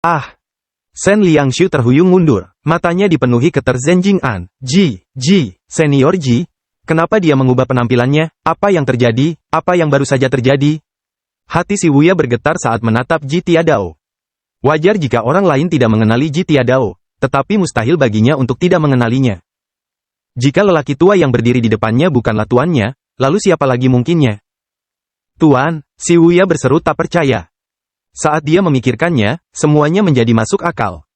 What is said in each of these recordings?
Ah! Shen Liangshu terhuyung mundur. Matanya dipenuhi keter-Zhen Jing'an. Senior Ji. Kenapa dia mengubah penampilannya? Apa yang terjadi? Apa yang baru saja terjadi? Hati si Wuya bergetar saat menatap Ji Tiadao. Wajar jika orang lain tidak mengenali Ji Tiadao, tetapi mustahil baginya untuk tidak mengenalinya. Jika lelaki tua yang berdiri di depannya bukanlah tuannya, lalu siapa lagi mungkinnya? Tuan, si Wuya berseru tak percaya. Saat dia memikirkannya, semuanya menjadi masuk akal.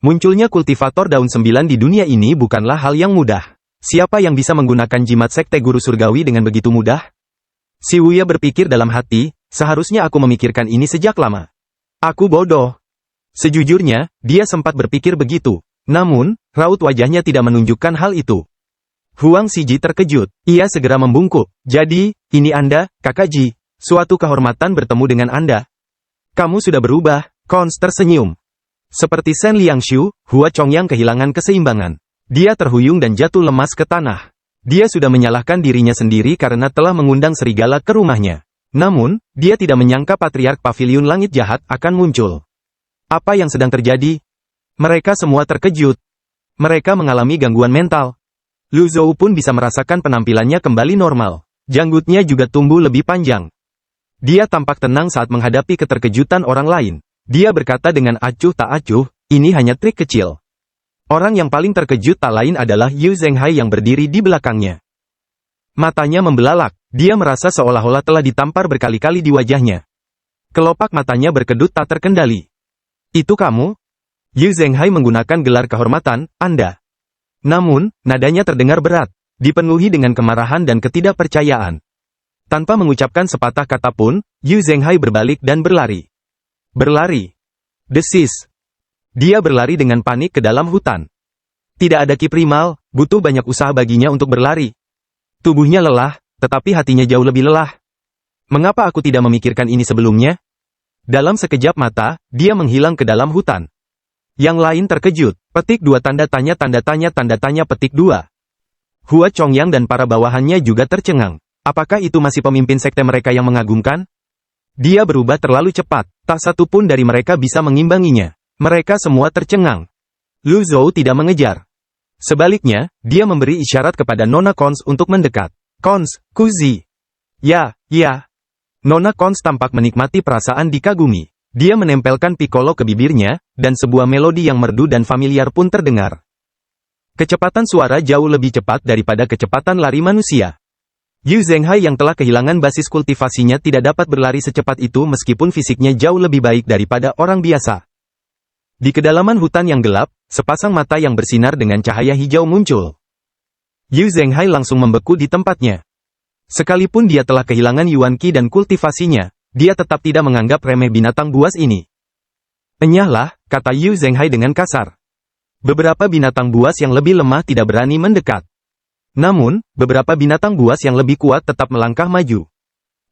Munculnya kultivator daun 9 di dunia ini bukanlah hal yang mudah. Siapa yang bisa menggunakan jimat sekte guru surgawi dengan begitu mudah? Si Wuya berpikir dalam hati, seharusnya aku memikirkan ini sejak lama. Aku bodoh. Sejujurnya, dia sempat berpikir begitu. Namun, raut wajahnya tidak menunjukkan hal itu. Huang Siji terkejut. Ia segera membungkuk. Jadi, ini Anda, Kakak Ji. Suatu kehormatan bertemu dengan Anda. Kamu sudah berubah, Cons tersenyum. Seperti Shen Liangshu, Hua Chongyang kehilangan keseimbangan. Dia terhuyung dan jatuh lemas ke tanah. Dia sudah menyalahkan dirinya sendiri karena telah mengundang serigala ke rumahnya. Namun, dia tidak menyangka Patriark Paviliun Langit Jahat akan muncul. Apa yang sedang terjadi? Mereka semua terkejut. Mereka mengalami gangguan mental. Lu Zhou pun bisa merasakan penampilannya kembali normal. Janggutnya juga tumbuh lebih panjang. Dia tampak tenang saat menghadapi keterkejutan orang lain. Dia berkata dengan acuh tak acuh, ini hanya trik kecil. Orang yang paling terkejut tak lain adalah Yu Zhenghai yang berdiri di belakangnya. Matanya membelalak, dia merasa seolah-olah telah ditampar berkali-kali di wajahnya. Kelopak matanya berkedut tak terkendali. Itu kamu? Yu Zhenghai menggunakan gelar kehormatan, Anda. Namun, nadanya terdengar berat, dipenuhi dengan kemarahan dan ketidakpercayaan. Tanpa mengucapkan sepatah kata pun, Yu Zhenghai berbalik dan berlari. Berlari. Desis. Dia berlari dengan panik ke dalam hutan. Tidak ada ki primal, butuh banyak usaha baginya untuk berlari. Tubuhnya lelah, tetapi hatinya jauh lebih lelah. Mengapa aku tidak memikirkan ini sebelumnya? Dalam sekejap mata, dia menghilang ke dalam hutan. Yang lain terkejut, petik 2 tanda tanya petik 2. Hua Chongyang dan para bawahannya juga tercengang. Apakah itu masih pemimpin sekte mereka yang mengagumkan? Dia berubah terlalu cepat, tak satu pun dari mereka bisa mengimbanginya. Mereka semua tercengang. Lu Zhou tidak mengejar. Sebaliknya, dia memberi isyarat kepada Nona Cons untuk mendekat. Cons, Kuzi. Ya. Nona Cons tampak menikmati perasaan dikagumi. Dia menempelkan piccolo ke bibirnya, dan sebuah melodi yang merdu dan familiar pun terdengar. Kecepatan suara jauh lebih cepat daripada kecepatan lari manusia. Yu Zhenghai yang telah kehilangan basis kultivasinya tidak dapat berlari secepat itu meskipun fisiknya jauh lebih baik daripada orang biasa. Di kedalaman hutan yang gelap, sepasang mata yang bersinar dengan cahaya hijau muncul. Yu Zhenghai langsung membeku di tempatnya. Sekalipun dia telah kehilangan Yuan Qi dan kultivasinya, dia tetap tidak menganggap remeh binatang buas ini. Enyahlah, kata Yu Zhenghai dengan kasar. Beberapa binatang buas yang lebih lemah tidak berani mendekat. Namun, beberapa binatang buas yang lebih kuat tetap melangkah maju.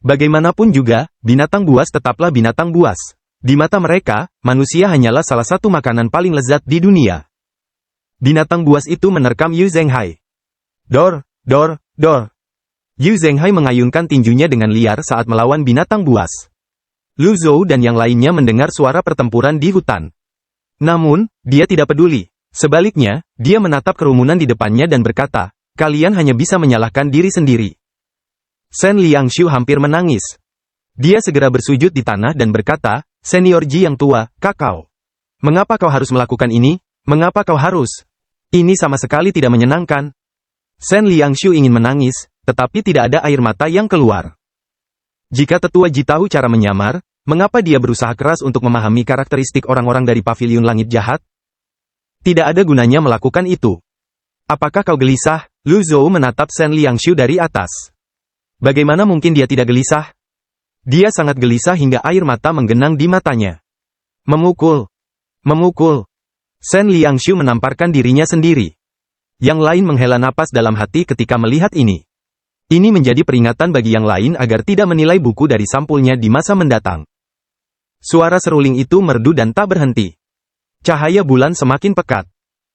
Bagaimanapun juga, binatang buas tetaplah binatang buas. Di mata mereka, manusia hanyalah salah satu makanan paling lezat di dunia. Binatang buas itu menerkam Yu Zhenghai. Dor. Yu Zhenghai mengayunkan tinjunya dengan liar saat melawan binatang buas. Lu Zhou dan yang lainnya mendengar suara pertempuran di hutan. Namun, dia tidak peduli. Sebaliknya, dia menatap kerumunan di depannya dan berkata, kalian hanya bisa menyalahkan diri sendiri. Shen Liangshu hampir menangis. Dia segera bersujud di tanah dan berkata, Senior Ji yang tua, kakao. Mengapa kau harus melakukan ini? Mengapa kau harus? Ini sama sekali tidak menyenangkan. Shen Liangshu ingin menangis, tetapi tidak ada air mata yang keluar. Jika tetua Ji tahu cara menyamar, mengapa dia berusaha keras untuk memahami karakteristik orang-orang dari Paviliun Langit Jahat? Tidak ada gunanya melakukan itu. Apakah kau gelisah? Lu Zhou menatap Shen Liangshu dari atas. Bagaimana mungkin dia tidak gelisah? Dia sangat gelisah hingga air mata menggenang di matanya. Memukul. Shen Liangshu menamparkan dirinya sendiri. Yang lain menghela napas dalam hati ketika melihat ini. Ini menjadi peringatan bagi yang lain agar tidak menilai buku dari sampulnya di masa mendatang. Suara seruling itu merdu dan tak berhenti. Cahaya bulan semakin pekat.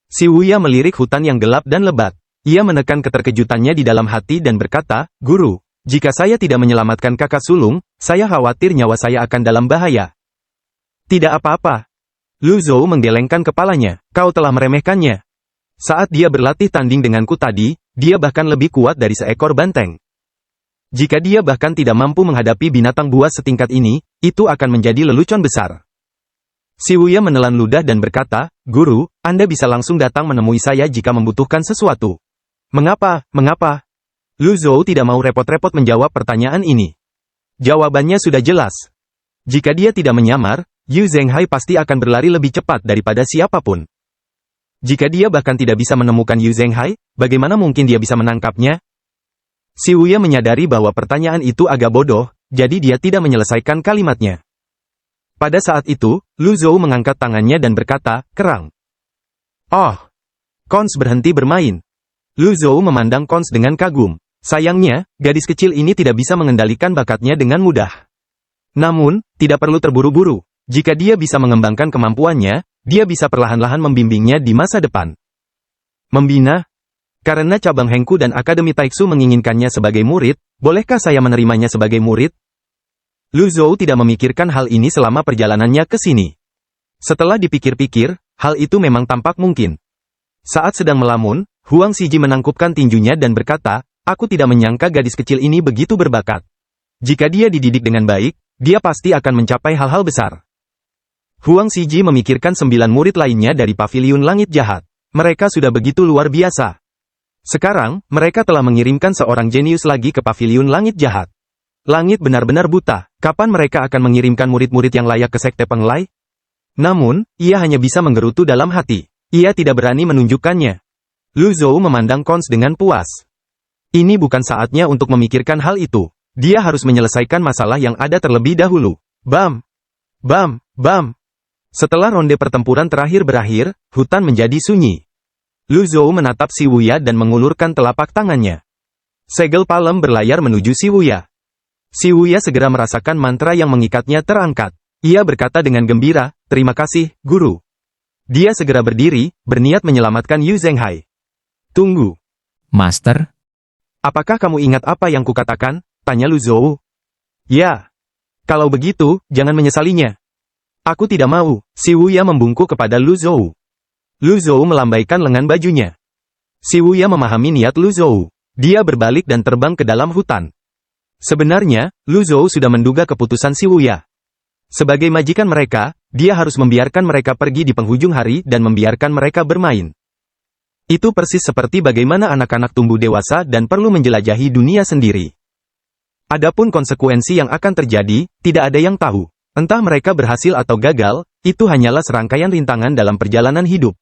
Si Wuya melirik hutan yang gelap dan lebat. Ia menekan keterkejutannya di dalam hati dan berkata, Guru, jika saya tidak menyelamatkan kakak sulung, saya khawatir nyawa saya akan dalam bahaya. Tidak apa-apa. Lu Zhou menggelengkan kepalanya. Kau telah meremehkannya. Saat dia berlatih tanding denganku tadi, dia bahkan lebih kuat dari seekor banteng. Jika dia bahkan tidak mampu menghadapi binatang buas setingkat ini, itu akan menjadi lelucon besar. Shibuya menelan ludah dan berkata, Guru, Anda bisa langsung datang menemui saya jika membutuhkan sesuatu. Mengapa? Lu Zhou tidak mau repot-repot menjawab pertanyaan ini. Jawabannya sudah jelas. Jika dia tidak menyamar, Yu Zhenghai pasti akan berlari lebih cepat daripada siapapun. Jika dia bahkan tidak bisa menemukan Yu Zhenghai, bagaimana mungkin dia bisa menangkapnya? Shibuya menyadari bahwa pertanyaan itu agak bodoh, jadi dia tidak menyelesaikan kalimatnya. Pada saat itu, Lu Zhou mengangkat tangannya dan berkata, kerang. Oh! Cons berhenti bermain. Lu Zhou memandang Cons dengan kagum. Sayangnya, gadis kecil ini tidak bisa mengendalikan bakatnya dengan mudah. Namun, tidak perlu terburu-buru. Jika dia bisa mengembangkan kemampuannya, dia bisa perlahan-lahan membimbingnya di masa depan. Membina? Karena cabang Hengku dan Akademi Taiksu menginginkannya sebagai murid, bolehkah saya menerimanya sebagai murid? Lu Zhou tidak memikirkan hal ini selama perjalanannya ke sini. Setelah dipikir-pikir, hal itu memang tampak mungkin. Saat sedang melamun, Huang Shiji menangkupkan tinjunya dan berkata, aku tidak menyangka gadis kecil ini begitu berbakat. Jika dia dididik dengan baik, dia pasti akan mencapai hal-hal besar. Huang Shiji memikirkan 9 murid lainnya dari Paviliun Langit Jahat. Mereka sudah begitu luar biasa. Sekarang, mereka telah mengirimkan seorang jenius lagi ke Paviliun Langit Jahat. Langit benar-benar buta, kapan mereka akan mengirimkan murid-murid yang layak ke Sekte Penglai? Namun, ia hanya bisa menggerutu dalam hati. Ia tidak berani menunjukkannya. Lu Zhou memandang Cons dengan puas. Ini bukan saatnya untuk memikirkan hal itu. Dia harus menyelesaikan masalah yang ada terlebih dahulu. Bam! Bam! Bam! Setelah ronde pertempuran terakhir berakhir, hutan menjadi sunyi. Lu Zhou menatap Shibuya dan mengulurkan telapak tangannya. Segel palem berlayar menuju Shibuya. Shibuya segera merasakan mantra yang mengikatnya terangkat. Ia berkata dengan gembira, terima kasih, Guru. Dia segera berdiri, berniat menyelamatkan Yu Zhenghai. Tunggu. Master? Apakah kamu ingat apa yang kukatakan? Tanya Lu Zhou. Ya. Kalau begitu, jangan menyesalinya. Aku tidak mau. Shibuya membungkuk kepada Lu Zhou. Lu Zhou melambaikan lengan bajunya. Shibuya memahami niat Lu Zhou. Dia berbalik dan terbang ke dalam hutan. Sebenarnya, Lu Zhou sudah menduga keputusan Shibuya. Sebagai majikan mereka, dia harus membiarkan mereka pergi di penghujung hari dan membiarkan mereka bermain. Itu persis seperti bagaimana anak-anak tumbuh dewasa dan perlu menjelajahi dunia sendiri. Adapun konsekuensi yang akan terjadi, tidak ada yang tahu. Entah mereka berhasil atau gagal, itu hanyalah serangkaian rintangan dalam perjalanan hidup.